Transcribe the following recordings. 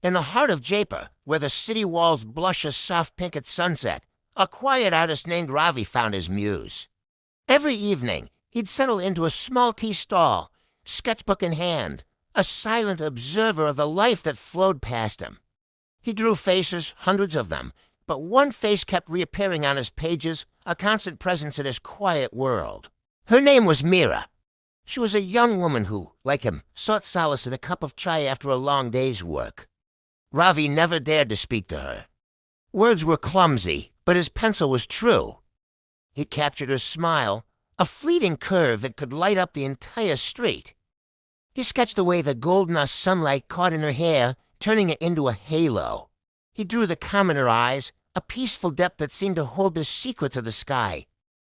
In the heart of Jaipur, where the city walls blush a soft pink at sunset, a quiet artist named Ravi found his muse. Every evening, he'd settle into a small tea stall, sketchbook in hand, a silent observer of the life that flowed past him. He drew faces, hundreds of them, but one face kept reappearing on his pages, a constant presence in his quiet world. Her name was Meera. She was a young woman who, like him, sought solace in a cup of chai after a long day's work. Ravi never dared to speak to her. Words were clumsy, but his pencil was true. He captured her smile, a fleeting curve that could light up the entire street. He sketched the way the golden sunlight caught in her hair, turning it into a halo. He drew the calm in her eyes, a peaceful depth that seemed to hold the secrets of the sky.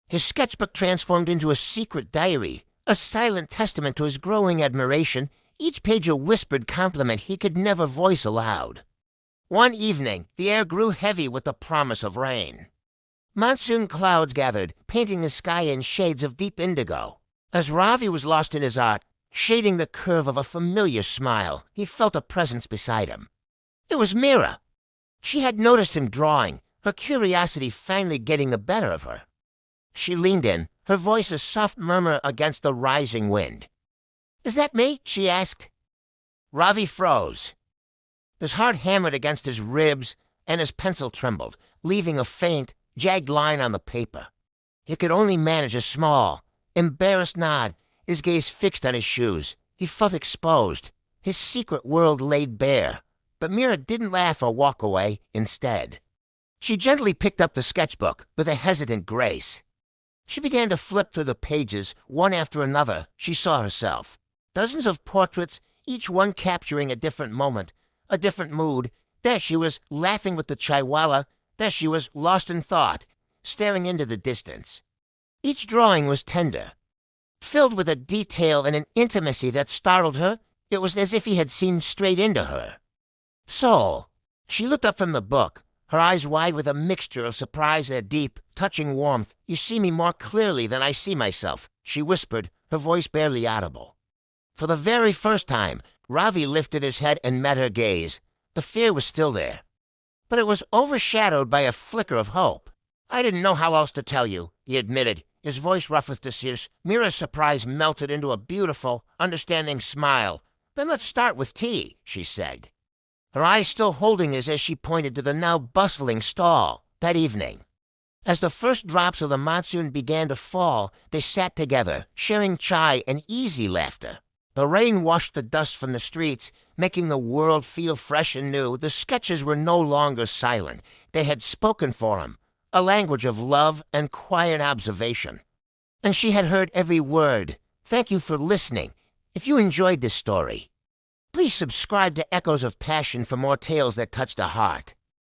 His sketchbook transformed into a secret diary, a silent testament to his growing admiration, each page a whispered compliment he could never voice aloud. One evening, the air grew heavy with the promise of rain. Monsoon clouds gathered, painting the sky in shades of deep indigo. As Ravi was lost in his art, shading the curve of a familiar smile, he felt a presence beside him. It was Meera. She had noticed him drawing, her curiosity finally getting the better of her. She leaned in, her voice a soft murmur against the rising wind. "Is that me?" she asked. Ravi froze. His heart hammered against his ribs, and his pencil trembled, leaving a faint, jagged line on the paper. He could only manage a small, embarrassed nod, his gaze fixed on his shoes. He felt exposed, his secret world laid bare. But Meera didn't laugh or walk away. Instead, she gently picked up the sketchbook with a hesitant grace. She began to flip through the pages, one after another. She saw herself. Dozens of portraits, each one capturing a different moment, a different mood. There she was, laughing with the chaiwala. There she was, lost in thought, staring into the distance. Each drawing was tender, filled with a detail and an intimacy that startled her. It was as if he had seen straight into her soul. She looked up from the book, her eyes wide with a mixture of surprise and a deep, touching warmth. "You see me more clearly than I see myself," she whispered, her voice barely audible. For the very first time, Ravi lifted his head and met her gaze. The fear was still there, but it was overshadowed by a flicker of hope. "I didn't know how else to tell you," he admitted, his voice rough with tears. Meera's surprise melted into a beautiful, understanding smile. "Then let's start with tea," she said, her eyes still holding his as she pointed to the now bustling stall. That evening, as the first drops of the monsoon began to fall, they sat together, sharing chai and easy laughter. The rain washed the dust from the streets, making the world feel fresh and new. The sketches were no longer silent. They had spoken for him, a language of love and quiet observation. And she had heard every word. Thank you for listening. If you enjoyed this story, please subscribe to Echoes of Passion for more tales that touch the heart.